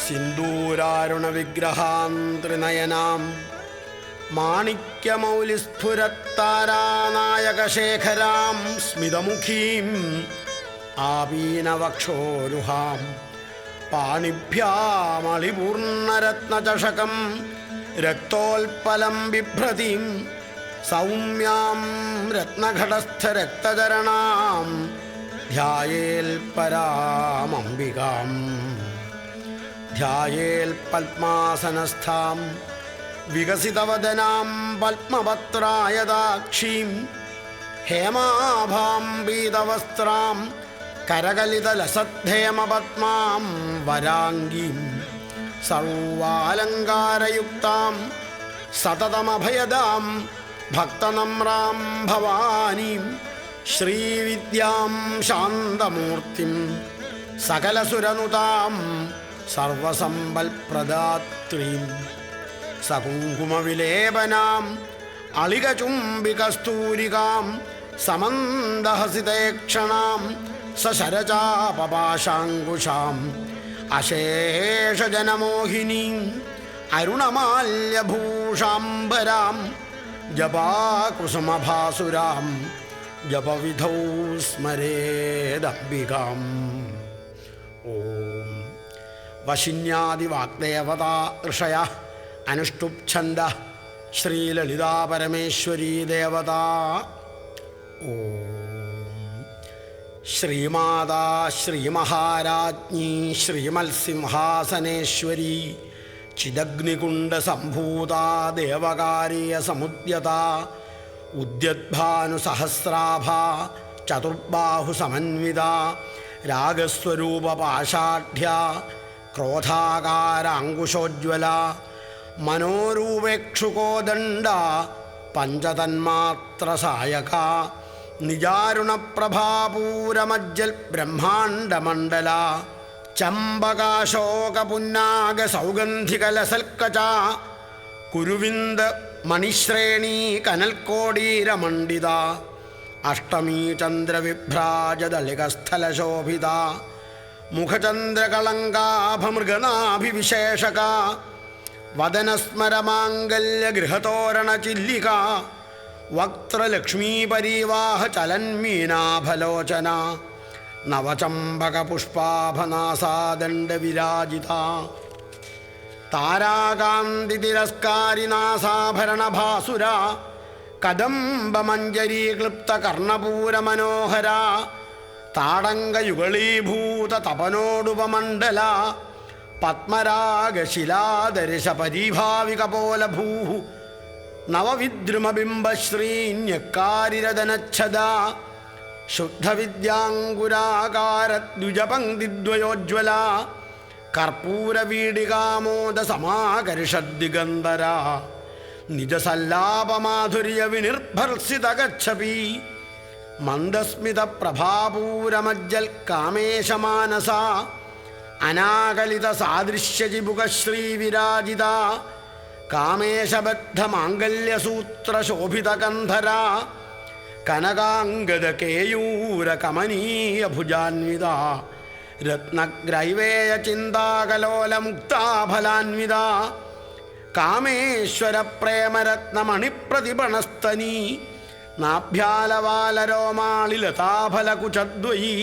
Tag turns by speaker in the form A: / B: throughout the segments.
A: സിന്ദൂരാരുണവിഗ്രഹാം ത്രിനയനാം മാണിക്യമൗലിസ്ഫുരത്താരാനായകശേഖരാം സ്മിതമുഖീം ആപീനവക്ഷോരുഹാം പാണിഭ്യാമളിപൂർണരത്നചഷകം രക്തോൽപലം ബിഭ്രതിം സൗമ്യാം രത്നഘടസ്ഥരക്തചരണാം ധ്യായേൽ പരാമംബികാം ധ്യായേൽ പത്മാസനസ്ഥാം വികസിതവദനാം പത്മപത്രായതാക്ഷീം ഹേമാഭാം പീതവസ്ത്രാം കരകലിതലസദ്ധേമപത്മാം വരാംഗീം സർവാലങ്കാരയുക്താം സതതമഭയദാം ഭക്തനമ്രാം ഭവാനീം ശ്രീവിദ്യാം ശാന്തമൂർത്തിം സകലസുരനുതാം സർവസമ്പൽപ്രദാത്രീം സകുങ്കുമവിലേപനാം അളികചുംബികസ്തൂരികാം സമന്ദഹസിതേക്ഷണാം സശരചാപപാശാങ്കുശാം അശേഷജനമോഹിനീം അരുണമാല്യഭൂഷാംബരാം ജപാകുസുമഭാസുരാം ജപവിധൗ സ്മരേദംബികാം. ഓം വശിന്യാദിവാഗ്ദേവതാ ഋഷയഃ അനുഷ്ടുപ്ഛന്ദ ശ്രീലളിതാപരമേശ്വരീ ദേവതാ. ഓം ശ്രീമാതാ ശ്രീമഹാരാജ്ഞി ശ്രീമത്സിംഹാസനേശ്വരി ചിദഗ്നികുണ്ഡസംഭൂതാ ദേവകാരീയസമുദ്യതാ ഉദ്യദ്ഭാനുസഹസ്രാഭാ ചതുർബാഹുസമന്വിതാ രാഗസ്വരൂപപാഷാഢ്യാ ക്രോധാകാരാങ്കുശോജ്വല മനോരൂപേക്ഷുകോദണ്ഡ പഞ്ചതന്മാത്രസായക നിജാരുണപ്രഭാപൂരമജ്ജൽ ബ്രഹ്മാണ്ഡമണ്ഡല ചമ്പകാശോകപുന്നാഗസൗഗന്ധികലസൽക്കച കുരുവിന്ദ മണിശ്രേണീ കനൽക്കോടീരമണ്ഡിത അഷ്ടമീ ചന്ദ്രവിഭ്രാജദളികസ്ഥലശോഭിത മുഖചന്ദ്രകളങ്കാഭമൃഗനാഭിവിശേഷക വദനസ്മരമാംഗല്യഗൃഹതോരണചില്ലിക വക്ത്രലക്ഷ്മീപരീവാഹ ചലന്മീനാഭലോചന നവചമ്പകപുഷ്പാഭനാസാദണ്ഡവിരാജിത താരാകാന്തിതിരസ്കാരിനാസാഭരണഭാസുര കദംബമഞ്ജരീക്ലിപ്തകർണപൂരമനോഹര താടങ്കയുഗളീഭൂത തപനോടുപമണ്ഡല പത്മരാഗശിലാദർശപരീഭാവികപോലഭൂ നവവിദ്രുമബിംബശ്രീന്യക്കാരിരദനച്ഛദ ശുദ്ധവിദ്യാങ്കുരാകാരദ്വിജപംക്തിദ്വയോജ്വല കർപ്പൂരവീടികാമോദസമാകർഷദ്ദിഗന്ധര നിജസല്ലാപമാധുര്യവിനിർഭർസിതഗച്ഛപി മന്ദസ്മിതപ്രഭാപൂരമജ്ജൽ കാമേശമാനസ അനാകലിതസാദൃശ്യജിബുകശ്രീവിരാജിത കാമേശബദ്ധമാംഗല്യസൂത്രശോഭിതകന്ധര കനകാംഗദകേയൂരകമനീയഭുജാന്വിത രത്നഗ്രൈവേയചിന്താകലോലമുക്താഫലാന്വിത കാമേശ്വരപ്രേമരത്നമണിപ്രതിപണസ്തനീ നാഭ്യാലവാലരോമാളിലതാഫലകുചദ്വയീ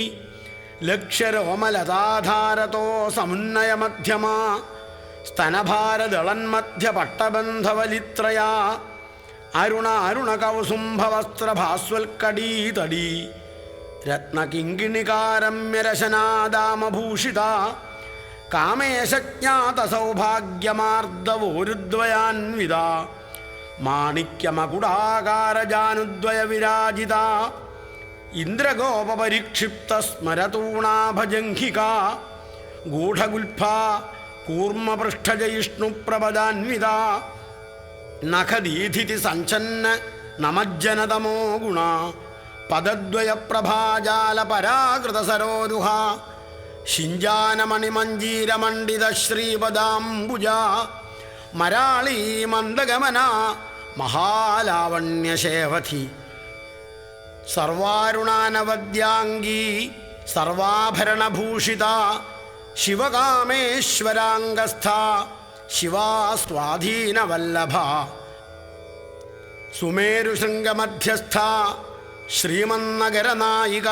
A: ലക്ഷ്യരോമലതാധാരതോ സമുന്നയമധ്യമാ സ്തനഭാരദളന്മധ്യപട്ടബന്ധവലിത്രയാ അരുണകൗസുംഭവസ്ത്രഭാസ്വൽക്കടീതടീ രത്നകിങ്കിണികാരമ്യരശനാദാമഭൂഷിത കാമേശജ്ഞാതസൗഭാഗ്യമാർദ്ദവോരുദ്വയാന്വിത മാണിക്യമകുടാകാരജാനുദ്വയവിരാജിത ഇന്ദ്രഗോപപരിക്ഷിപ്തസ്മരതൂണാഭജംഘിക ഗൂഢഗുൽഫാ കൂർമ്മപൃഷ്ഠജയിഷ്ണുപ്രപദാന്വിത നഖദീധിതി സഞ്ചന്ന നമജ്ജനതമോ ഗുണ പദദ്വയപ്രഭാജാലപരാകൃതസരോരുഹ ശിഞ്ചാനമണിമഞ്ജീരമണ്ഡിത ശ്രീപദാംബുജ മരാളീ മന്ദഗമന മഹാലാവണ്യശേവധി സർവാരുണാനവദ്യാംഗീ സർവാഭരണഭൂഷിത ശിവകാമേശ്വരാംഗസ്ഥ ശിവാ സ്വാധീനവല്ലഭ സുമേരുശൃംഗമധ്യസ്ഥ ശ്രീമന്നഗരനായിക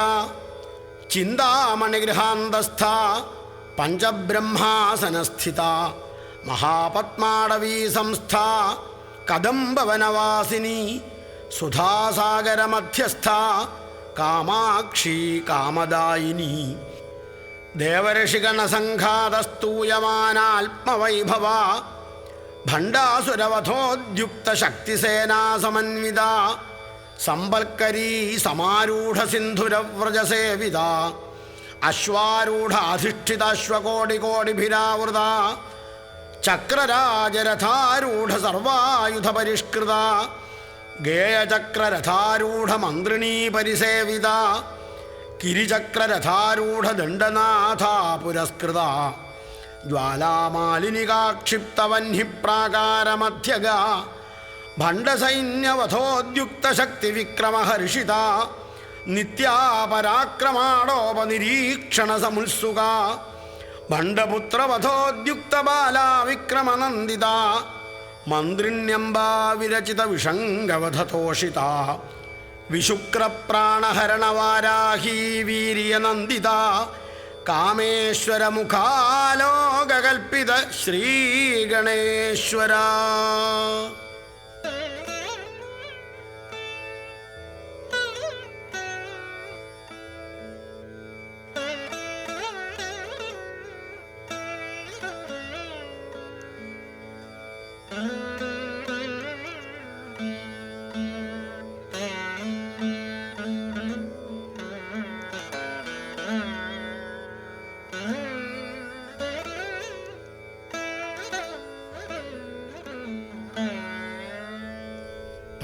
A: ചിന്താമണിഗൃഹാന്തസ്ഥ പഞ്ചബ്രഹ്മാസനസ്ഥിത മഹാപത്മാടവീ സംസ്ഥ കദംബവനവാസിനി സുധാസാഗരമധ്യസ്ഥ കാമാക്ഷി കാമദായിനി ദേവർഷിഗണസംഘാതസ്തൂയമാനാത്മവൈഭവ ഭണ്ഡാസുരവധോദ്യുക്തശക്തിസേനാസമന്വിത സമ്പൽക്കരീ സമാരൂഢസിന്ധുരവ്രജസേവിത അശ്വാരൂഢാധിഷ്ഠിതാശ്വകോടികോടിഭിരാവൃത ചക്രരാജരഥാരൂഢസർവായുധപരിഷ്കൃത ഗേയചക്രരഥാരൂഢമന്ത്രിണീ പരിസേവിത കിരിചക്രരഥാരൂഢദണ്ഡനാഥ പുരസ്കൃത ജ്വാലാമാലിനികാക്ഷിപ്തവഹ്നിപ്രാകാരമധ്യഗ ഭണ്ഡസൈന്യവധോദ്യുക്തശക്തിവിക്രമഹർഷിത നിത്യാപരാക്രമാടോപനിരീക്ഷണസമുത്സുക ഭണ്ഡപുത്രവധോദ്യുക്തബാലാ വിക്രമനന്ദിത മന്ത്രിണ്യംബാ വിരചിതവിഷംഗവധതോഷിത വിശുക്രപ്രാണഹരണവാരാഹീ വീര്യനന്ദിത കാമേശ്വരമുഖാലോകകൽപ്പിത ശ്രീഗണേശ്വര.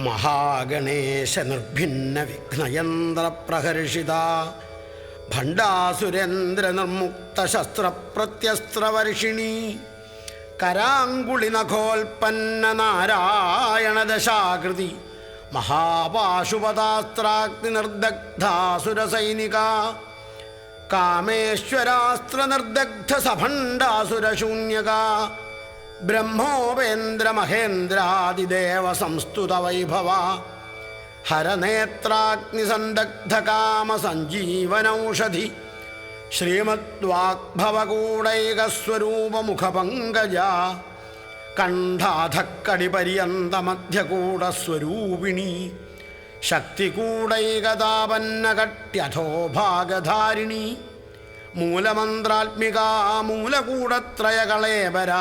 A: മഹാഗണേശ നിർഭിന്ന വിഘ്നയന്ത്രപ്രഹർഷിത ഭണ്ഡാസുരേന്ദ്ര നിർമുക്ത ശസ്ത്രപ്രത്യസ്ത്രവർഷിണി കരാങ്കുളിനഖോൽപ്പന്ന നാരായണദശാകൃതി മഹാപാശുപതാസ്ത്രാഗ്നി നിർദഗ്ധാസുരസൈനിക കാമേശ്വരാസ്ത്ര നിർദഗ്ധ സഭണ്ഡാസുരശൂന്യക ബ്രഹ്മോപേന്ദ്രമഹേന്ദ്രാദിദേവ സംസ്തുത വൈഭവ ഹരനേത്രാഗ്നിസന്ദഗ്ധകാമസഞ്ജീവനൌഷധി ശ്രീമദ്വാഗ്ഭവകൂടൈകസ്വരൂപമുഖപങ്കജ കണ്ഠാധക്കടിപര്യന്തമധ്യകൂടസ്വരൂപിണി ശക്തികൂടൈകതാപന്നകട്യഥോഭാഗധാരിണി മൂലമന്ത്രാത്മികാ മൂലകൂടത്രയകളേബര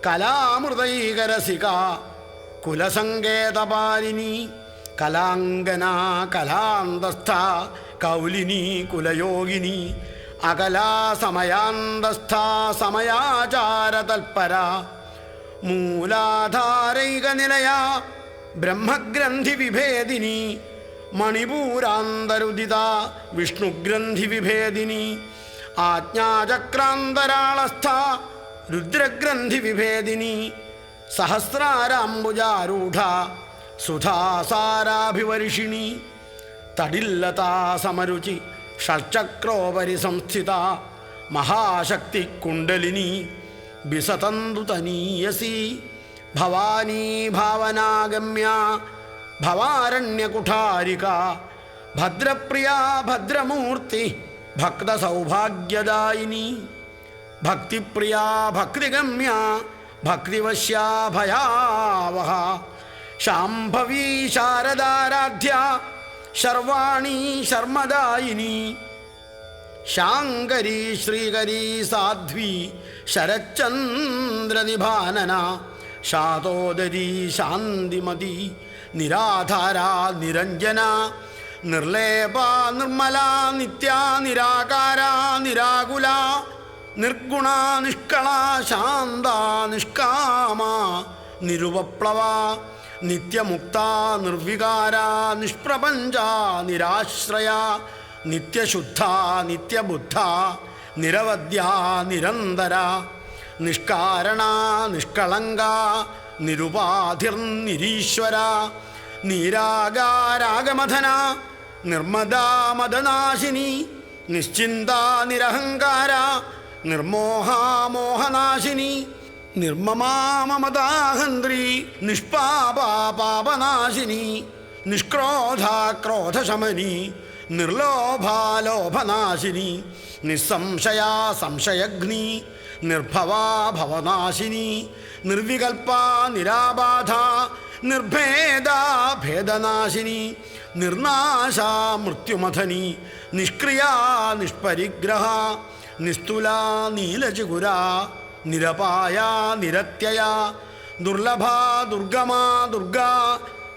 A: കലാമൃതൈകരസിക കുലസങ്കേതപാലിനി കലാംഗനാ കലാന്തസ്ഥ കൗലിനി കുലയോഗിനി അകലാ സമയാന്തസ്ഥ സമയാചാരതൽപര മൂലാധാരൈകനിലയ ബ്രഹ്മഗ്രന്ഥി വിഭേദിനി മണിപൂരാന്തരുദിത വിഷ്ണുഗ്രന്ഥി വിഭേദിനി ആജ്ഞാചക്രാന്തരാളസ്ഥ രുദ്രഗ്രന്ഥി വിഭേദിനി സഹസ്രാരാംബുജാരൂഢ സുധാസാരാഭിവർഷിണി തടില്ലതാ സമരുചി ഷഡ്ചക്രോപരി സംസ്ഥിത മഹാശക്തി കുണ്ടലിനി ബിസതന്തു തനീയസി ഭവാനീ ഭാവനാഗമ്യ ഭവാരണ്യകുഠാരിക ഭദ്രപ്രിയ ഭദ്രമൂർത്തി ഭക്തസൗഭാഗ്യദായിനി ഭക്തിപ്രിയ ഭക്തിഗമ്യ ഭക്തിവശ്യാ ഭയാവഹ ശാംഭവീ ശാരദാരാധ്യ ശർവാണി ശർമ്മദായിനി ശാങ്കരി ശ്രീകരി സാധ്വി ശരച്ചന്ദ്രനിഭാനന ശാതോദരി ശാന്തിമതി നിരാധാരാ നിരഞ്ജന നിർലേപ നിർമ്മല നിത്യ നിരാകാര നിരാകുല നിർഗുണ നിഷ്കള ശാന്ത നിഷ്കാമ നിരുപപ്ലവ നിത്യമുക്ത നിർവികാര നിഷ്പ്രപഞ്ച നിരാശ്രയ നിത്യശുദ്ധ നിത്യബുദ്ധ നിരവധ്യ നിരന്തര നിഷ്കാരണ നിഷ്കളങ്ക നിരുപാധിർനിരീശ്വര നീരാകാരാഗമധന നിർമ്മദാ മദനാശിനി നിശ്ചിന്ത നിരഹങ്കാര നിർമോഹാമോഹനാശിനി നിർമ്മമാ മമതാഹന്ത്രി നിഷ്പാപാ പാപനാശിനി നിഷ്ക്രോധാ ക്രോധശമനി നിർലോഭാ ലോഭനാശിനി നിസ്സംശയാ സംശയഗ്നി നിർഭവാ ഭവനാശിനി നിർവികൽപ്പാ നിരാബാധ നിർഭേദാ ഭേദനാശിനി നിർനാശാ മൃത്യുമഥനി നിഷ്ക്രിയാ നിഷ്പരിഗ്രഹ നിസ്തുലാ നീലചിഗുരാ നിരപായാ നിരത്യയാ ദുർലഭാ ദുർഗമാ ദുർഗാ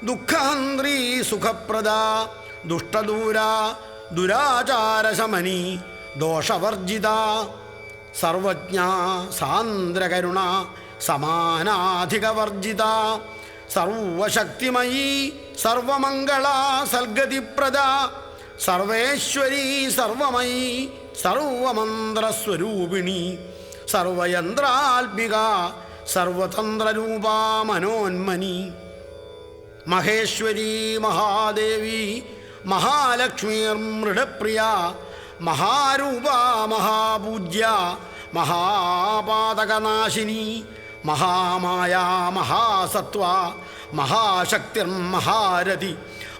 A: ദുഃഖഹന്ത്രീ സുഖപ്രദാ ദുഷ്ടദൂരാ ദുരാചാരശമനി ദോഷവർജിതാ സർവജ്ഞാ സാന്ദ്രകരുണ സമാനാധികവർജിത സർവശക്തിമയീ സർവമംഗളാ സൽഗതിപ്രദാ സർവേശ്വരീ സർവമയീ സർവമന്ത്രസ്വരൂപിണി സർവയന്ത്രാത്മിക സർവതന്ത്രരൂപാ മനോന്മനി മഹേശ്വരീ മഹാദേവി മഹാലക്ഷ്മീർമൃഡപ്രിയ മഹാരൂപാ മഹാപൂജ്യ മഹാപാതകനാശിനി മഹാമായാ മഹാസത്വ മഹാശക്തിർമഹാരഥി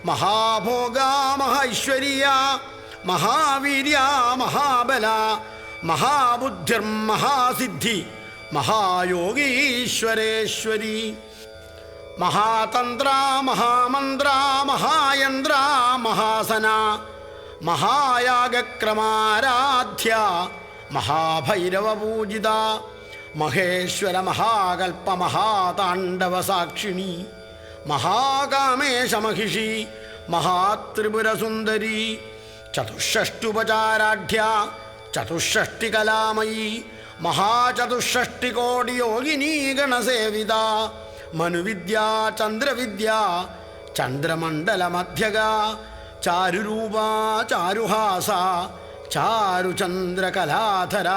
A: മഹാഭോഗാ മഹൈശ്വര്യ മഹാവീര്യ മഹാബല മഹാബുദ്ധിർമഹാസിദ്ധി മഹായോഗീശ്വരേശ്വരി മഹാതന്ത്ര മഹാമന്ത്ര മഹായന്ത്ര മഹാസന മഹായാഗക്രമാരാധ്യ മഹാഭൈരവപൂജിത മഹേശ്വര മഹാകൽപ്പ മഹാതാണ്ഡവസാക്ഷിണി മഹാകാമേശമഹിഷി മഹാത്രിപുരസുന്ദരി ചതുഷ്ഷഷ്ട്യുപചാരാഢ്യ ചതുഷ്ഷഷ്ടികലാമയീ മഹാചതുഷ്ഷഷ്ടികോടിയോഗിനീ ഗണസേവിത മനുവിദ്യ ചന്ദ്രവിദ്യ ചന്ദ്രമണ്ഡലമധ്യഗ ചാരുരൂപ ചാരുഹാസ ചാരുചന്ദ്രകലാധര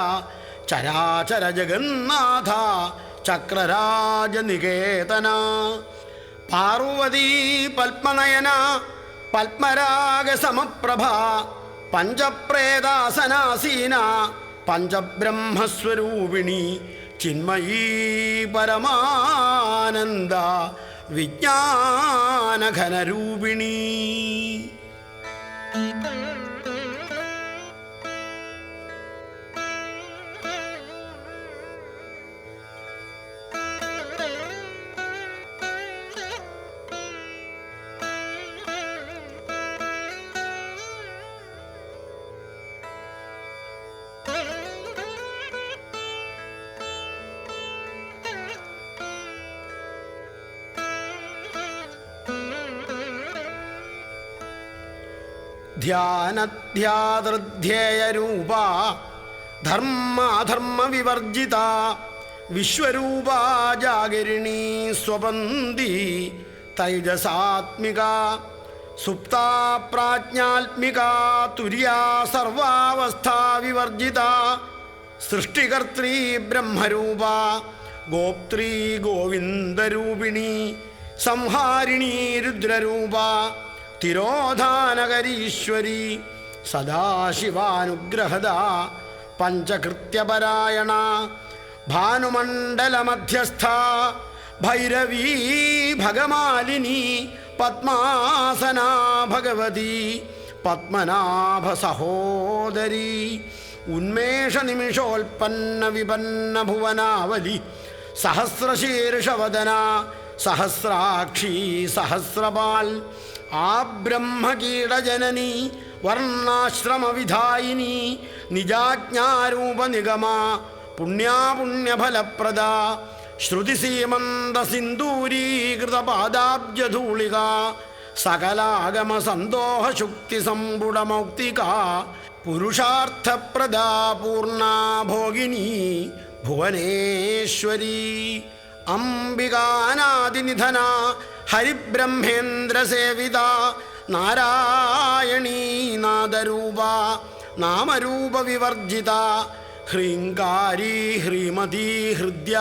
A: ചരാചര ജഗന്നാഥ ചക്രരാജനികേതന പാർവതീ പത്മനയന പത്മരാഗസമപ്രഭ പഞ്ചപ്രേതാസനാസീന പഞ്ചബ്രഹ്മസ്വരൂപിണി ചിന്മയീ പരമാനന്ദ വിജ്ഞാനഘനരൂപിണി. ധ്യാനധ്യാതൃധ്യേയരൂപ ധർമാധർമ്മവിവർജിത വിശ്വരൂപ ജാഗരിണീ സ്വപന്തി തൈജസാത്മിക സുപ്താ പ്രാജ്ഞാത്മിക തുര്യാ സർവാവസ്ഥാ വിവർജിത സൃഷ്ടികർत्री ബ്രഹ്മരൂപ ഗോപ്ത്രീ ഗോവിന്ദരൂപിണി സംഹാരിണീ രുദ്രരൂപ തിരോധാനകരീശ്വരി സദാശിവാനുഗ്രഹദ പഞ്ചകൃത്യപരായണ ഭാനുമണ്ഡലമധ്യസ്ഥ ഭൈരവീ ഭഗമാലിനി പത്മാസനാ ഭഗവതി പത്മനാഭ സഹോദരി ഉന്മേഷനിമിഷോൽപ്പന്ന വിപന്ന ഭുവനാവലി സഹസ്രശീർഷവദന സഹസ്രാക്ഷി സഹസ്രപാൽ ആ ബ്രഹ്മകീടജനനി വർണ്ണാശ്രമവിധായിനി നിജാജ്ഞാരൂപനിഗമ പുണ്യാപുണ്യഫലപ്രദ ശ്രുതിസീമന്തസിന്ദൂരീകൃതപാദാബ്ജധൂളിക സകലാഗമസന്തോഷശുക്തിസമ്പുടമൗക്തിക പുരുഷാർത്ഥപ്രദാ പൂർണ്ണാ ഭോഗിനി ഭുവനേശ്വരി അംബികാനാദിനിധന ഹരിബ്രഹ്മേന്ദ്രസേവിത നാരായണീ നാദരൂപ നാമരൂപവിവർജിത ഹ്രീങ്കാരീ ഹ്രീമതീ ഹൃദ്യ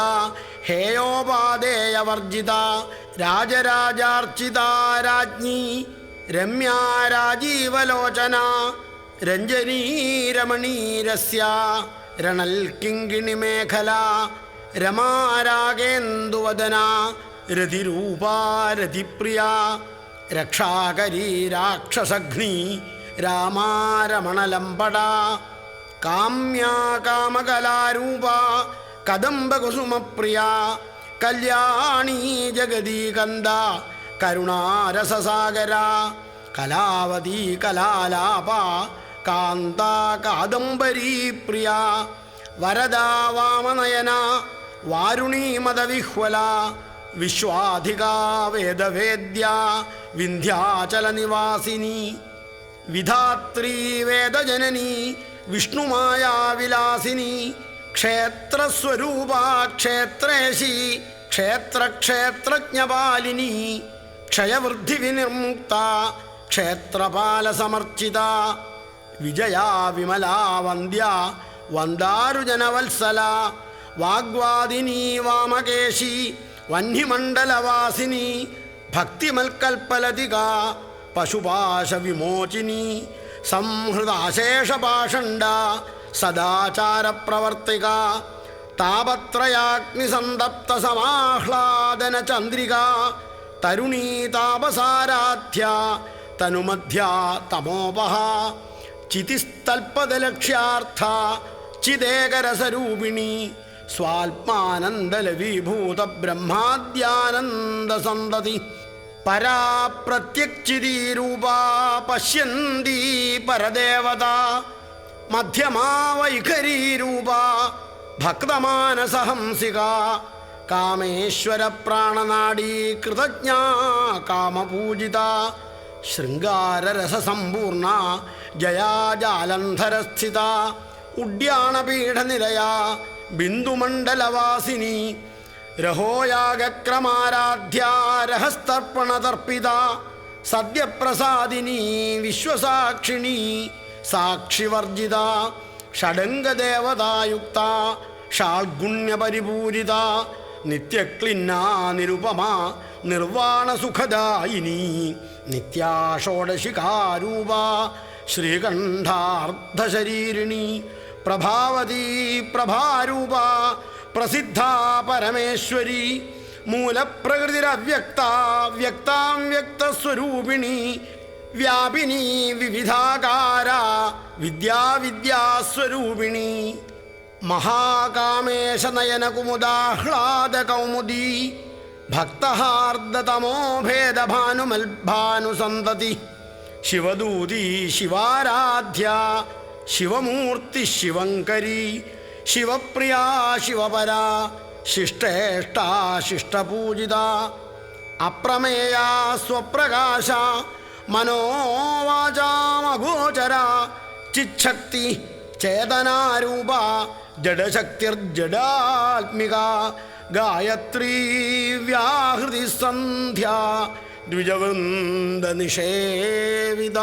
A: ഹേയോപാദേയവർജിത രാജരാജാർച്ചിത രാജ്ഞി രമ്യാ രാജീവലോചന രഞ്ജനീ രമണീരസ്യ രണൽ കിങ്കിണി മേഖല രമാരാഗേന്ദുവദന രതിരൂപാ രതിപ്രിയ രക്ഷാകരീ രാക്ഷസഘ്നി രാമാരമണലംബട കാമ്യാ കാമകലാരൂപ കദംബകുസുമപ്രിയ കല്യാണീ ജഗദീകന്ദ കരുണാരസസാഗര കലാവതീ കലാലാപ കാന്ത കാദംബരീ പ്രിയ വരദാ വാമനയന വാരുണീ മദവിഹ്വല വിശ്വാധികാ വേദവേദ്യ വിന്ധ്യാചലനിവാസിനി വിധാത്രീ വേദജനനി വിഷ്ണുമായാവിലാസിനി ക്ഷേത്രസ്വരൂപാ ക്ഷേത്രേശി ക്ഷേത്രക്ഷേത്രജ്ഞപാലിനി ക്ഷയവൃദ്ധിവിനിർമുക്ത ക്ഷേത്രപാലസമർച്ചിത വിജയാ വിമലാ വന്ദ്യ വന്ദാരുജനവത്സല വാഗ്വാദിനി വാമകേശി വഹ്നിമണ്ഡലവാസിനി ഭക്തിമൽക്കൽപ്പലതിക പശുപാശവിമോചിനി സംഹൃതാശേഷപാഷണ്ഡ സദാചാരപ്രവർത്തിക താപത്രയാഗ്നിസന്തപ്ത സമാഹ്ലാദന ചന്ദ്രിക തരുണീ താപസാരാധ്യ തനുമധ്യ തമോപഹ ചിതിസ്തൽപദലക്ഷ്യാർത്ഥ ചിദേകരസരൂപിണി സ്വാത്മാനന്ദലവീഭൂത ബ്രഹ്മാദ്യാനന്ദസന്തതി പരാ പ്രത്യക്ചിതീരൂപാ പശ്യന്തി പരദേവത മധ്യമാ വൈഖരീരൂപ ഭക്തമാനസഹംസിക കാമേശ്വര പ്രാണനാഡീ കൃതജ്ഞാ കാമപൂജിത ശൃംഗാരരസസമ്പൂർണ ജയാ ജാലന്ധരസ്ഥിത ഉഡ്യാണപീഠനിലയ ബിന്ദുമണ്ഡലവാസിനി രഹോയാഗക്രമാരാധ്യ രഹസ്തർപ്പണതർപ്പിത സദ്യപ്രസാദിനി വിശ്വസാക്ഷിണി സാക്ഷിവർജിത ഷഡംഗദേവതായുക്ത ഷാൾഗുണ്യപരിപൂരിത നിത്യക്ലിന്നാ നിരുപമ നിർവാണസുഖദായിനി നിത്യാഷോഡശികാരൂപ ശ്രീകണ്ഠാർദ്ധശരീരിണി പ്രഭാവതീ പ്രഭാരൂപ പ്രസിദ്ധ പരമേശ്വരി മൂലപ്രകൃതിരവ്യക്ത വ്യക്താം വ്യക്തസ്വരൂപിണി വ്യാപിനി വിവിധാകാര വിദ്യാവിദ്യാസ്വരൂപിണി മഹാകാമേശനയനകുമുദാഹ്ലാദകൗമുദീ ഭക്തഹാർദ്ദതമോഭേദഭാനുമൽഭാനുസന്തതി ശിവദൂതി ശിവാരാധ്യ ശിവമൂർത്തി ശിവങ്കരി ശിവപ്രിയ ശിവപര ശിഷ്ടേഷ്ട ശിഷ്ടപൂജിത അപ്രമേയ സ്വപ്രകാശ മനോവാചാമഗോചര ചിച്ഛക്തി ചേതനാരൂപ ജഡശക്തിർജഡാത്മിക ഗായത്രീ വ്യാഹൃതി സന്ധ്യ ദ്വിജവൃന്ദ നിഷേവിത.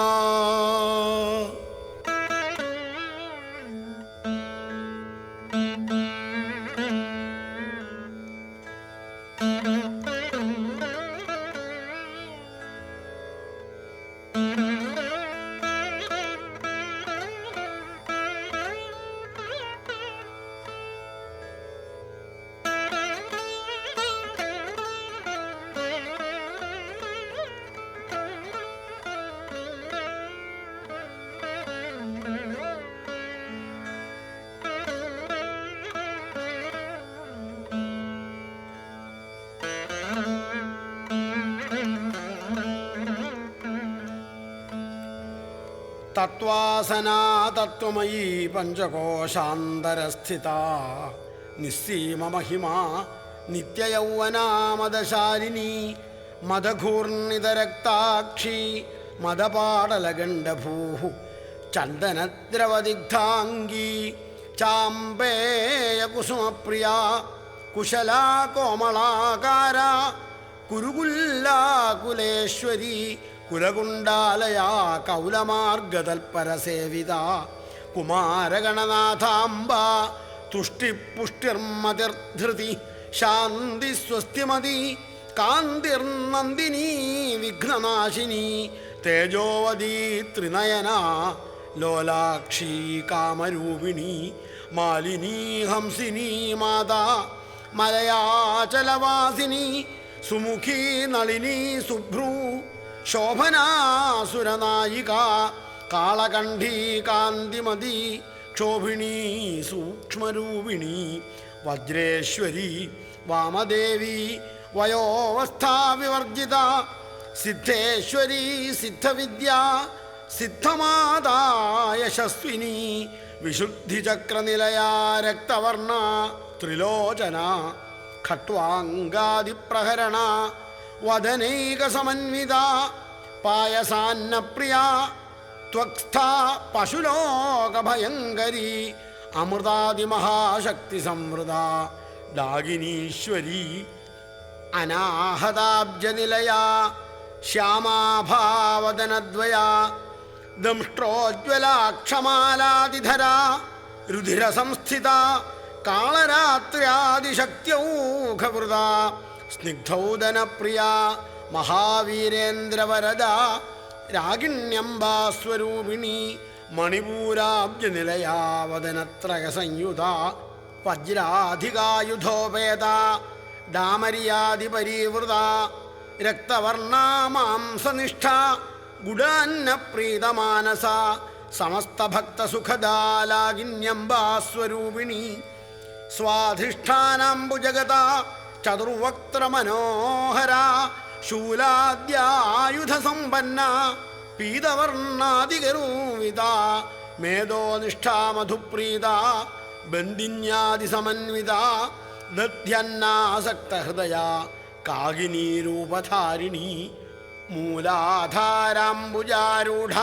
A: തത്വാസനാ തത്വമയീ പഞ്ചകോശാന്തരസ്ഥിത നിസ്സീമമഹിമാ നിത്യയൗവനാമദശാലിനി മദഘൂർണിതരക്താക്ഷി മദപാടലഗണ്ഡഭൂഃ ചന്ദനദ്രവദിഗ്ധാംഗീ ചാമ്പേയകുസുമപ്രിയ കുശലാ കോമളാകാര കുരുകുല്ലാകുലേശ്വരി കുലകുണ്ടാലയാ കൗലമാർഗതൽപരസേവിത കുമാരഗണനാഥാംബ തുഷ്ടിപുഷ്ടിർമതിർധൃതി ശാന്തി സ്വസ്തിമതി കാന്തിർനന്ദിനി വിഘ്നനാശിനി തേജോവതി ത്രിനയന ലോലാക്ഷി കാമരൂപിണി മാലിനീ ഹംസിനീ മാതാ മലയാചലവാസിനി സുമുഖീ നളിനീ സുഭ്രൂ ശോഭനാസുരനായിക കാളകണ്ഠീ കാന്തിമതി ക്ഷോഭിണീ സൂക്ഷ്മരൂപിണി വജ്രേശ്വരി വാമദേവി വയോവസ്ഥാവിവർജിത സിദ്ധേശ്വരി സിദ്ധവിദ്യ സിദ്ധമാതാ യശസ്വിനി വിശുദ്ധിചക്രനിലയാ രക്തവർണ ത്രിലോചന ഖട്വാംഗാദിപ്രഹരണ വദനൈകസമന്വിത പായസാന്നപ്രിയ ത്വക്സ്ഥ പശുലോകഭയങ്കരി അമൃതാദിമഹാശക്തി സംവൃത ഡാഗിനീശ്വരി അനാഹതാബ്ജനിലയ ശ്യാമാഭാവദനദ്വയ ദംഷ്ട്രോജ്വലാക്ഷമാലാതിധര രുധിരസംസ്ഥിത കാളരാത്ര്യാദിശക്ത്യൗഘവൃത സ്നിഗ്ധൗദനപ്രിയ മഹാവീരേന്ദ്രവരദ രാഗിണ്യംബാസ്വരൂപിണി മണിപൂരാബ്ജനിലയാ വദനത്രയസംയുത വജ്രാധികായുധോപേത ഡാമരിയാദിപരീവൃത രക്തവർണാ മാംസനിഷ്ഠ ഗുഡാന്നപ്രീതമാനസ സമസ്തഭക്തസുഖദാലാകിന്യംബാസ്വരൂപിണി സ്വാധിഷ്ഠാനാംബുജഗത ചതുർവക്ത്രമനോഹര ശൂലാദ്യായുധസമ്പന്ന പീതവർണാദിഗരൂവിത മേധോനിഷ്ഠാമധുപ്രീത ബന്ദിന്യാദിസമന്വിത ദധ്യന്നാസക്തഹൃദയ കാകിനീരൂപധാരിണി മൂലാധാരാംബുജാരൂഢ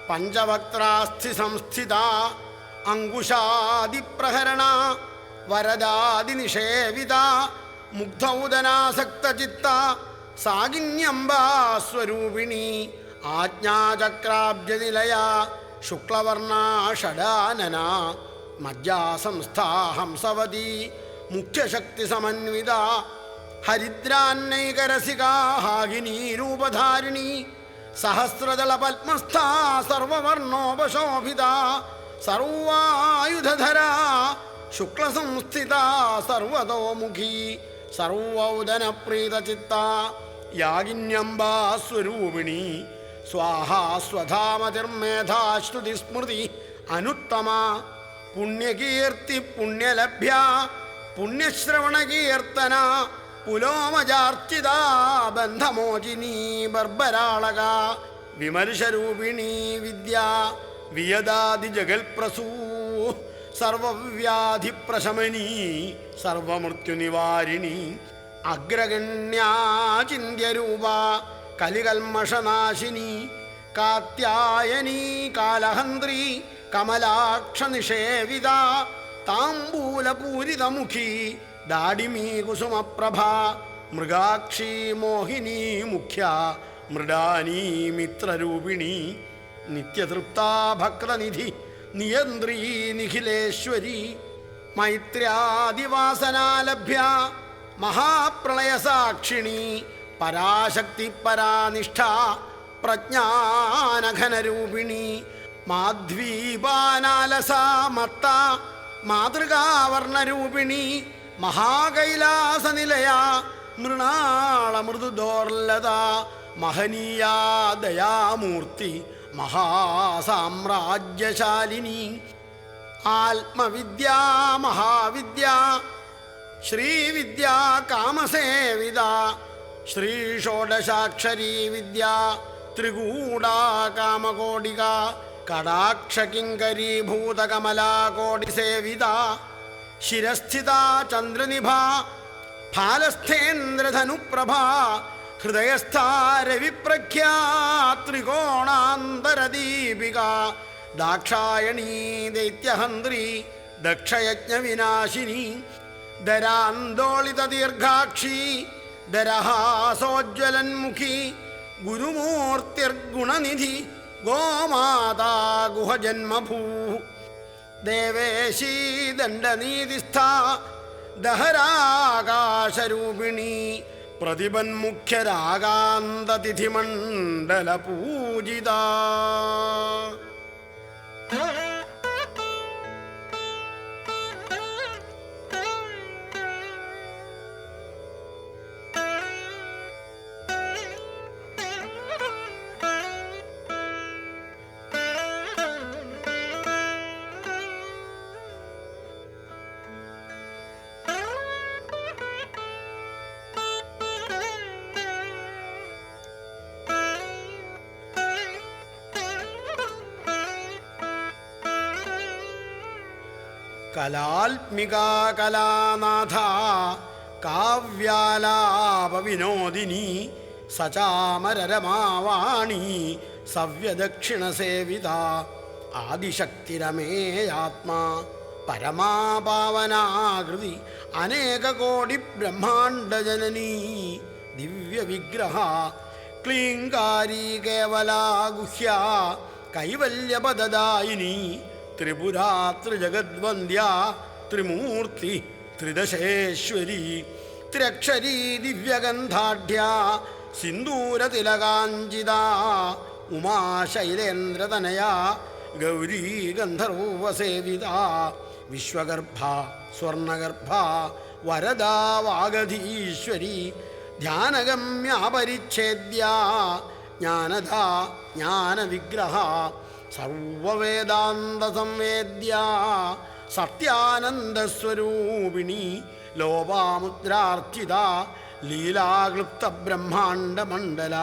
A: പഞ്ചവക്ത്രാസ്ഥി സംസ്ഥിത അങ്കുശാദിപ്രഹരണ വരദാദിനിഷേവിത മുഗ്ധൗദനാസക്തചിത്ത സാകിന്യംബാസ്വരൂപിണി ആജ്ഞാചക്രാബ്ജനിലയ ശുക്ലവർണാ ഷഡാനന മജ്ജാസംസ്ഥാ ഹംസവതി മുഖ്യശക്തിസമന്വിത ഹരിദ്രാന്നൈകരസികാ ഹാഗിനീരൂപധാരിണി സഹസ്രദളപത്മസ്ഥാ സർവവർണോപശോഭിത സർവായുധധരാ ശുക്ലസംസ്ഥിത സർവതോമുഖി സർവൗദനപ്രീതചിത്ത യാഗിന്യംബാസ്വരൂപിണി സ്വാഹാ സ്വധാമതിർമേധാശ്രുതിസ്മൃതി അനുത്തമ പുണ്യകീർത്തി പുണ്യലഭ്യ പുണ്യശ്രവണകീർത്തന പുലോമജാർച്ചിത ബന്ധമോചിനി ബർബരാളക വിമർശരൂപിണി വിദ്യ വിയദാദിജഗൽപ്രസൂ സർവവ്യാധിപ്രശമനീ സർവമൃത്യുനിവാരിണി അഗ്രഗണ്യാചിന്യരൂപ കലികൽമഷനാശിനി കാത്യായനീ കാലഹന്ത്രി കമലാക്ഷനിഷേവിത താംബൂലപൂരിതമുഖി ദാഡിമീ കുസുമപ്രഭ മൃഗാക്ഷി മോഹിനി മുഖ്യ മൃഡാനീ മിത്രരൂപിണി നിത്യതൃപ്താ ഭക്തനിധി നിയന്ത്രീ നിഖിലേശ്വരി മൈത്ര്യാദിവാസനാലഭ്യ മഹാപ്രളയസാക്ഷിണി പരാശക്തി പരാനിഷ്ഠ പ്രജ്ഞാനഘനരൂപിണി മാധ്വീപാനാലസാ മത്ത മാതൃകാവർണരൂപിണി മഹാകൈലാസനിലയ മൃണാളമൃദുദോർലത മഹനീയാ ദയാമൂർത്തി മഹാസാമ്രാജ്യശാലിനി ആത്മവിദ്യാ മഹാവിദ്യ ശ്രീവിദ്യ കാമസേവിത ശ്രീഷോഡശാക്ഷരീ വിദ്യ ത്രികൂടാ കാമകോടിക കടാക്ഷകിങ്കരീഭൂതകമലാകോടിസേവിത ശിരസ്ഥിത ചന്ദ്രനിഭ ഫാലസ്ഥേന്ദ്രധനുപ്രഭ ഹൃദയസ്ഥാ രവിപ്രഖ്യാ ത്രികോണാന്തരദീപിക ദാക്ഷായണീ ദൈത്യഹന്ത്രി ദക്ഷയജ്ഞവിനാശിനി ദരാന്തോളിതദീർഘാക്ഷി ദരഹാസോജ്വലന്മുഖി ഗുരുമൂർത്തിർഗുണനിധി ഗോമാതാ ഗുഹജന്മഭൂ ദേവേശീ ദണ്ഡനീതിസ്ഥ ദഹരാകാശരൂപിണി പ്രതിപന്മുഖ്യരാഗാന്തതിഥിമണ്ഡലപൂജിത കലാത്മിക കലാനാഥ കാവ്യാലാപവിനോദിനി സചാമരരമാവാണി സവ്യദക്ഷിണസേവിത ആദിശക്തിരമേയാത്മാ പരമാപാവനാകൃതി അനേകകോടി ബ്രഹ്മാണ്ഡജനനീ ദിവ്യവിഗ്രഹ ക്ലീങ്കാരീ കേവലാ ഗുഹ്യ കൈവല്യപദദായിനി ത്രിപുരാ ത്രിജഗദ്വന്ദ്യ ത്രിമൂർത്തി ത്രിദശേശ്വരി ത്ര്യക്ഷരീ ദിവ്യഗന്ധാഢ്യ സിന്ദൂരതിലകാഞ്ചിത ഉമാശൈലേന്ദ്രതനയ ഗൗരീ ഗന്ധർവസേവിത വിശ്വഗർഭ സ്വർണഗർഭ വരദാ വാഗധീശ്വരി ധ്യാനഗമ്യാപരിച്ഛേദ്യ ജ്ഞാനദ ജ്ഞാനവിഗ്രഹ സർവവേദാന്തസംവേദ്യ സത്യാനന്ദസ്വരൂപിണി ലോപാമുദ്രാർച്ചിത ലീലാക്ലുപ്തബ്രഹ്മാണ്ഡമണ്ഡല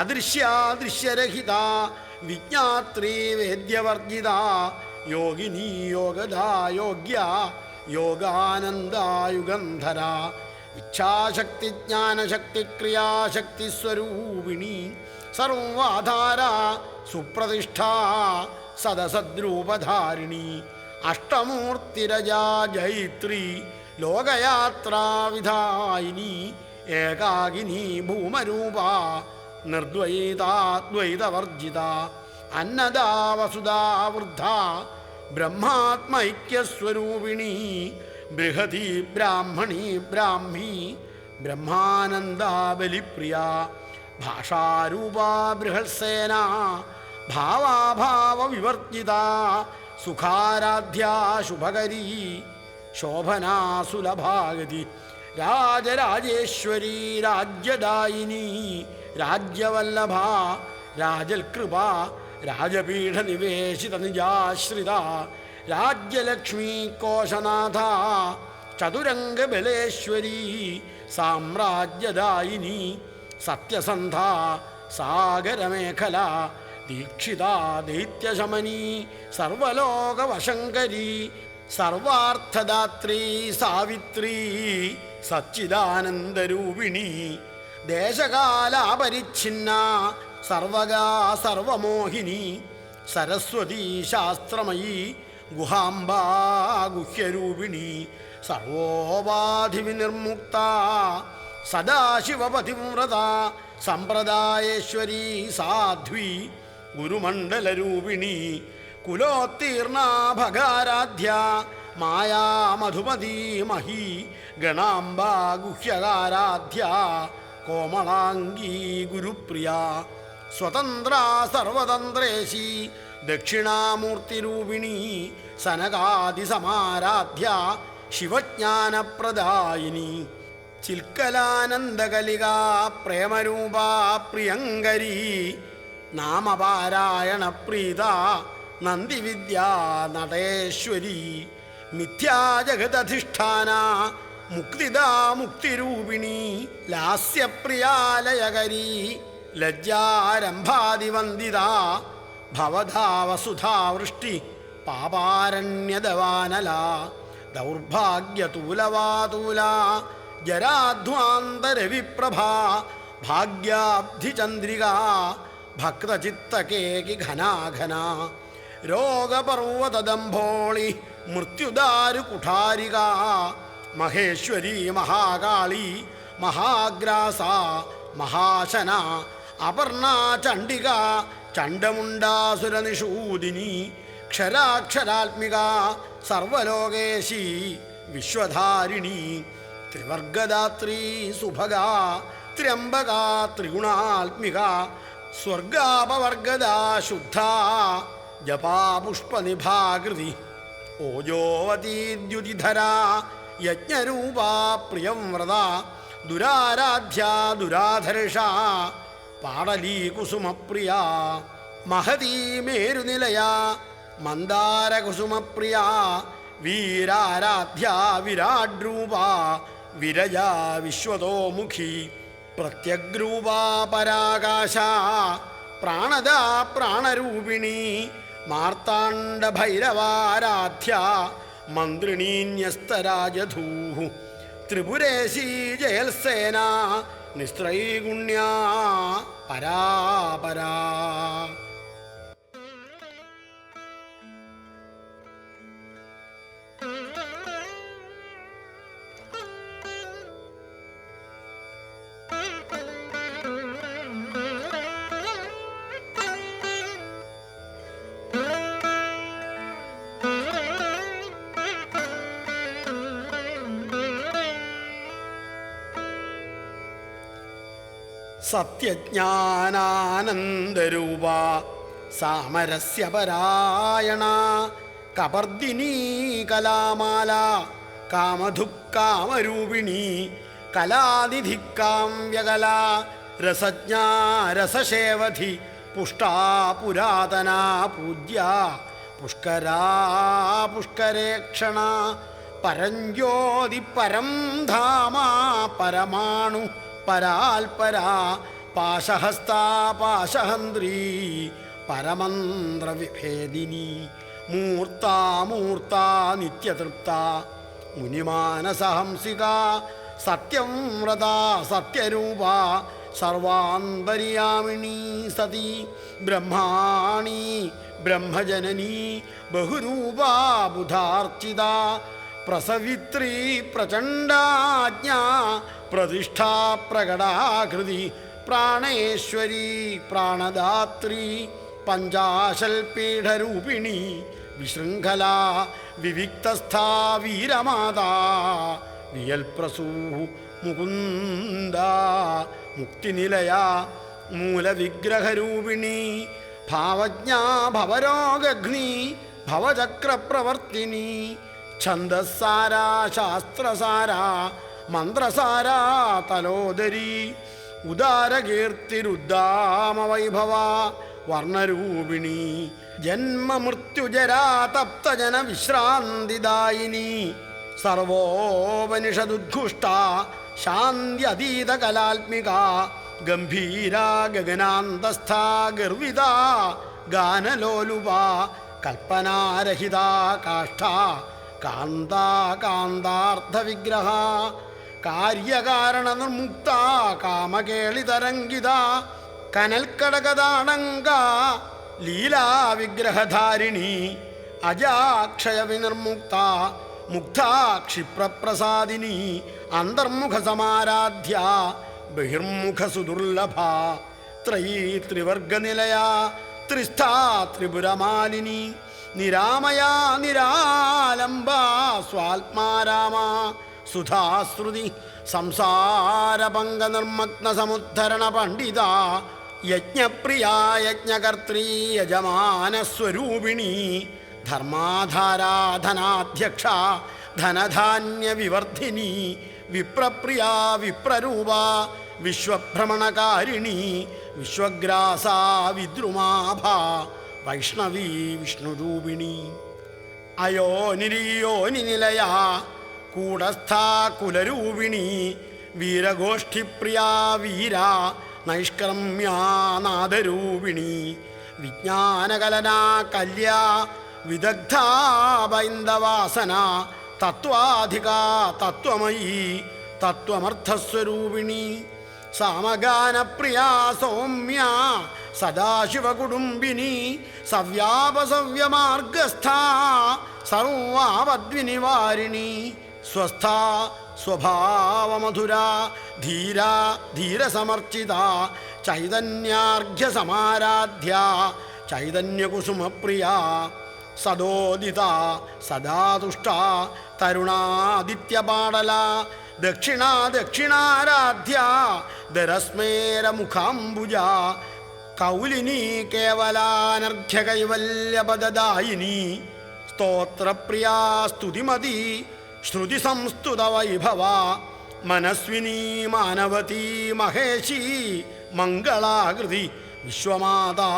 A: അദൃശ്യാദൃശ്യരഹിത വിജ്ഞാത്രീ വേദ്യവർജിത യോഗിനി യോഗദാ യോഗ്യ യോഗാനന്ദായുഗന്ധര ഇച്ഛാശക്തി ജ്ഞാനശക്തി ക്രിയാശക്തി സ്വരൂപിണി സർവാധാര സുപ്രതിഷ്ഠ സദസദ്രൂപധാരിണി അഷ്ടമൂർത്തിരജാ ജൈത്രി ലോകയാത്രാവിധായിനി ഏകാകിനി ഭൂമരൂപ നിർദ്വൈതാദ്വൈതവർജിത അന്നദാ വസുധാ വൃദ്ധ ബ്രഹ്മാത്മൈക്യസ്വരൂപിണി ബൃഹതി ബ്രാഹ്മണി ബ്രാഹ്മി ബ്രഹ്മാനന്ദാ ബലിപ്രിയ ഭാഷാരൂപാ ബൃഹത്സേന ഭാവാഭാവവിവർജിത സുഖാരാധ്യാ ശുഭകരീ ശോഭനാ സുലഭാഗതി രാജരാജേശ്വരി രാജ്യദായിനി രാജ്യവല്ലഭ രാജൽകൃപ രാജപീഠനിവേശിത നിജാശ്രിത രാജ്യലക്ഷ്മീ കോശനാഥ ചതുരംഗബലേശ്വരി സാമ്രാജ്യദായിനി സത്യസന്ധ സാഗരമേഖല ദീക്ഷിത ദൈത്യശമനി സർവലോകവശങ്കരി സർവാർത്ഥദാത്രീ സാവിത്രീ സച്ചിദാനന്ദരൂപിണി ദേശകാലാപരിച്ഛിന്ന സർവകാ സർവമോഹിനി സരസ്വതീ ശാസ്ത്രമയീ ഗുഹാംബാ ഗുഹ്യരൂപിണി സർവോപാധിവിനിർമുക്ത സദാശിവപതിവ്രത സമ്പ്രദായേശ്വരീ സാധ്വി ഗുരുമണ്ഡലരൂപിണി കുലോത്തീർണാ ഭഗാരാധ്യ മായാ മധുമതീ മഹി ഗണാംബാ ഗുഹ്യകാരാധ്യ കോമളാംഗീ ഗുരുപ്രിയ സ്വതന്ത്ര സർവതന്ത്രേശി ദക്ഷിണാമൂർത്തിരൂപിണി സനകാദിസമാരാധ്യ ശിവജ്ഞാനപ്രദായിനി ചിൽക്കലാനന്ദകലികാ പ്രേമരൂപാ പ്രിയങ്കരീ നാമപാരായണ പ്രീത നന്ദിവിദ്യാ നടേശ്വരി മിഥ്യാജഗദധിഷ്ഠാന മുക്തിദാ മുക്തിരൂപിണി ലാസ്യപ്രിയാലയകരീ ലജ്ജാരംഭാദിവന്ദിത ഭവധാ വസുധാവൃഷ്ടി പാപാരണ്യദവാനല ദൗർഭാഗ്യതൂലവാതൂല ജരാധ്വാന്തരവിപ്രഭ ഭാഗ്യാബ്ധിചന്ദ്രിക ഭക്തചിത്തകേകി ഘനാഘന രോഗപർവതദംഭോളി മൃത്യുദാരു കുഠാരിക മഹേശ്വരി മഹാകാളി മഹാഗ്രാസ മഹാശന അപർണ ചണ്ഡിക ചണ്ഡമുണ്ടാസുരനിഷൂദിനി ക്ഷരാക്ഷരാത്മിക സർവലോകേശി വിശ്വധാരിണി ത്രിവർഗദാത്രീ സുഭഗ ത്രയംബക ത്രിഗുണാത്മിക സ്വർഗാപവർഗദാ ശുദ്ധ ജപാപുഷ്പനിഭാകൃതി ഓജോവതീദ്യുതിധര യജ്ഞരൂപാ പ്രിയംവ്രത ദുരാരാധ്യ ദുരാധർഷ പാടലീകുസുമപ്രിയ മഹതീ മേരുനിലയ മന്ദാരകുസുമപ്രിയ വീരാരാധ്യ വിരാഡ്രൂപ വിരജാ വിശ്വതോമുഖി പ്രത്യഗ്രൂപാ പരാകാശ പ്രാണദാ പ്രാണരൂപിണി മാർത്താണ്ഡഭൈരവാരാധ്യ മന്ത്രിണീന്യസ്തരാജധൂഃ ത്രിപുരേശീ ജയൽസേന നിസ്ത്രൈഗുണ്യാ പരാപരാ. സത്യജ്ഞാനാനന്ദരൂപ സാമരസ്യപരായണ കപർദിനീ കലാമാല കാമധുക്കാമരൂപിണി കലാനിധിക്കാമ്യകല രസജ്ഞാ രസശേവധി പുഷ്ടാ പുരാതനാ പൂജ്യ പുഷ്കരാ പുഷ്കരേക്ഷണ പരഞ്ജ്യോതി പരം ധാമ പരമാണു പരാൽപരാ പാശഹസ്താ പാശഹന്ത്രീ പരമന്ത്രവിഭേദിനി മൂർത്താമൂർത്താ നിത്യതൃപ്ത മുനിമാനസഹംസിക സത്യം വ്രത സത്യരൂപ സർവാന്തര്യാമിണീ സതി ബ്രഹ്മാണി ബ്രഹ്മജനനീ ബഹുരൂപാ ബുധാർച്ചിത പ്രസവിത്രീ പ്രചണ്ഡാജ്ഞാ പ്രതിഷ്ഠാ പ്രകടാകൃതി പ്രാണേശ്വരീ പ്രാണദാത്രീ പഞ്ചാശൽപീഠരൂപിണി വിശൃംഖല വിവിക്തസ്ഥാ വീരമാതാ വിയൽപ്രസൂ മുകുന്ദ മുക്തിനിലയ മൂലവിഗ്രഹരൂപിണി ഭാവജ്ഞാ ഭവരോഗഘ്നി ഭവചക്രപ്രവർത്തിനി ഛന്ദസാരാ ശാസ്ത്രസാരാ മന്ത്രസാരാ തലോദരി ഉദാരകീർത്തിരുദ്ദാമവൈഭവ വർണ്ണരൂപിണി ജന്മമൃത്യുജരാ തപ്തജന വിശ്രാന്തിദായിനി സർവോപനിഷദുദ്ഘുഷ്ട ശാന്ത്യതീതകലാത്മിക ഗംഭീരാ ഗഗനാന്തസ്ഥ ഗർവിത ഗാനലോലുപ കൽപ്പനാരഹിത കാഷ്ഠ കാന്താ കാന്താർത്ഥവിഗ്രഹ കാര്യകാരണ നിർമുക്ത കാമകേളിതരംഗിത കനൽക്കടകദാണങ്ക ലീലാവിഗ്രഹധാരിണി അജാക്ഷയ വിനിർമുക്ത മുഗ്ധാ ക്ഷിപ്രപ്രസാദിനി അന്തർമുഖസമാരാധ്യ ബഹിർമുഖസുദുർലഭ ത്രയീ ത്രിവർഗനിലയ ത്രിസ്ഥാ ത്രിപുരമാലിനി നിരാമയാ നിരാലംബ സ്വാത്മാരാമ സുധാശ്രുതി സംസാരപങ്കനിർമ്മഗ്ന സമുദ്ധരണ പണ്ഡിത യജ്ഞപ്രിയാ യജ്ഞകർത്രീ യജമാനസ്വരൂപിണി ധർമാധാരാധനാധ്യക്ഷ ധനധാന്യവിവർദ്ധിനി വിപ്രപ്രിയാ വിപ്രരൂപ വിശ്വഭ്രമണകാരിണി വിശ്വഗ്രാസാ വിദ്രുമാഭ വൈഷ്ണവീ വിഷ്ണുരൂപിണി അയോനിരിയോനിനിലയ കൂടസ്ഥാ കുലരൂപിണി വീരഗോഷ്ഠിപ്രിയാ വീര നൈഷ്കർമ്മ്യാ നാദരൂപിണി വിജ്ഞാനകലനാ കല്യാ വിദഗ്ധാ ബൈന്ദവാസന തത്വാധികാ തത്വമയീ തത്വമർത്ഥസ്വരൂപിണി സാമഗാനപ്രിയാ സൗമ്യ സദാശിവകുടുംബിനി സവ്യാപസവ്യമാർഗസ്ഥാ സർവാവദ്വിനിവാരിണി സ്വസ്ഥാ സ്വഭാവമധുരാ ധീരാ ധീരസമർച്ചിത ചൈതന്യാർഘ്യസമാരാധ്യ ചൈതന്യകുസുമപ്രിയ സദോദിത സദാ തുഷ്ട തരുണാദിത്യപാടല ദക്ഷിണാ ദക്ഷിണാരാധ്യ ദരസ്മേരമുഖാംബുജ കൗലിനി കേവലാനർഘ്യകൈവല്യപദദായിനി സ്തോത്രപ്രിയാ സ്തുതിമതി ശ്രുതിസംസ്തുതവൈഭവ മനസ്വിനി മാനവതീ മഹേശി മംഗളാകൃതി വിശ്വമാതാ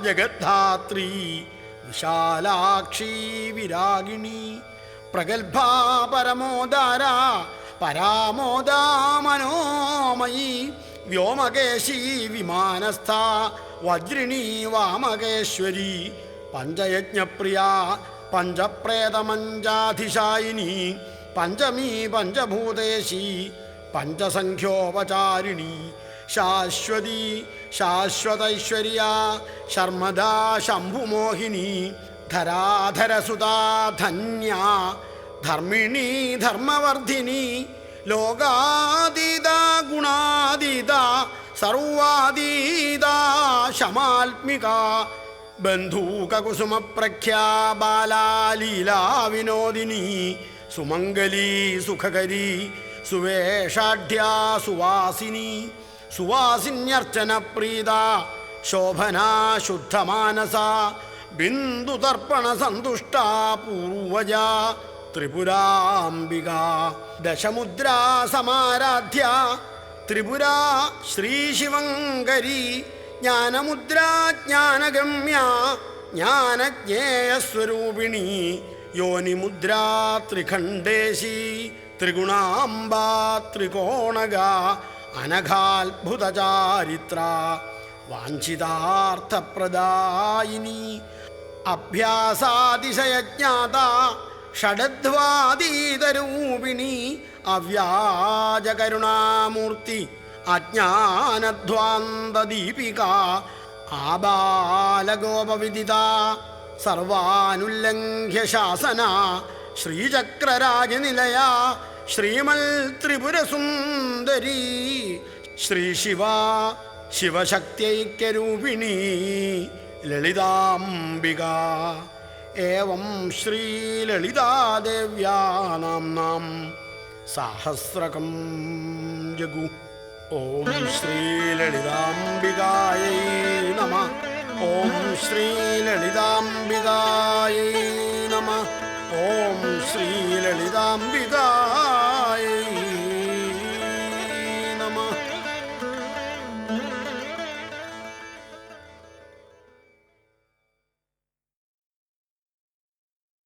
A: ജഗദ്ധാത്രീ വിശാലാക്ഷി വിരാഗിണി പ്രഗൽഭാ പരമോദാരാ പരാമോദാ മനോമയീ വ്യോമകേശി വിമാനസ്ഥ വജ്രിണീ വാമകേശ്വരി പഞ്ചയജ്ഞപ്രിയ പഞ്ചപ്രേതമഞ്ചാധിശായിനി പഞ്ചമീ പഞ്ചഭൂതേശി പഞ്ചസംഖ്യോപചാരിണി ശാശ്വതി ശാശ്വതൈശ്വര്യ ശർമ്മദാ ശംഭുമോഹിനി ധരാധരസുതാ ധന്യ ധർമ്മിണി ധർമ്മവർദ്ധിനി ലോകാതീത ഗുണാതീത സർവാതീത ശമാത്മിക ബന്ധൂകകുസുമപ്രഖ്യാ ബാലാലീലാ വിനോദിനി സുമംഗലീ സുഖകരീ സുവേഷാഢ്യാ സുവാസിനി സുവാസിന്യർച്ചന പ്രീത ശോഭനാ ശുദ്ധമാനസ ബിന്ദുതർപ്പണ സന്തുഷ്ടാ പൂർവജ ത്രിപുരാംബിക ദശമുദ്രാ സമാരാധ്യ ത്രിപുരാ ശ്രീശിവങ്കരി ജ്ഞാനമുദ്രാ ജ്ഞാനഗമ്യ ജ്ഞാനജ്ഞേയസ്വരൂപിണി യോനിമുദ്രാ ത്രിഖണ്ഡേശി ത്രിഗുണാംബാ ത്രികോണഗ അനഘാത്ഭുതചാരിത്ര വാഞ്ചിതാർത്ഥപ്രദായിനി അഭ്യാസാതിശയജ്ഞാത ഷഡധ്വാതീതരൂപിണി അവ്യാജകരുണാമൂർത്തി അജ്ഞാനധ്വാന്തദീപിക ആബാലഗോപവിദിത സർവാനുല്ലംഘ്യ ശാസന ശ്രീചക്രരാജനിലയ ശ്രീമൽ ത്രിപുരസുന്ദരി ശ്രീശിവ ശിവശക്ത്യൈക്യരൂപിണി ലളിതാംബിക ഏവം ശ്രീലളിതാദേവ്യാ നാംനാം സാഹസ്രകം ജഗു. ഓം ശ്രീലളിതാംബികായൈ നമഃ. ഓം ശ്രീലളിതാംബികായൈ നമഃ. ഓം ശ്രീലളിതാംബികാ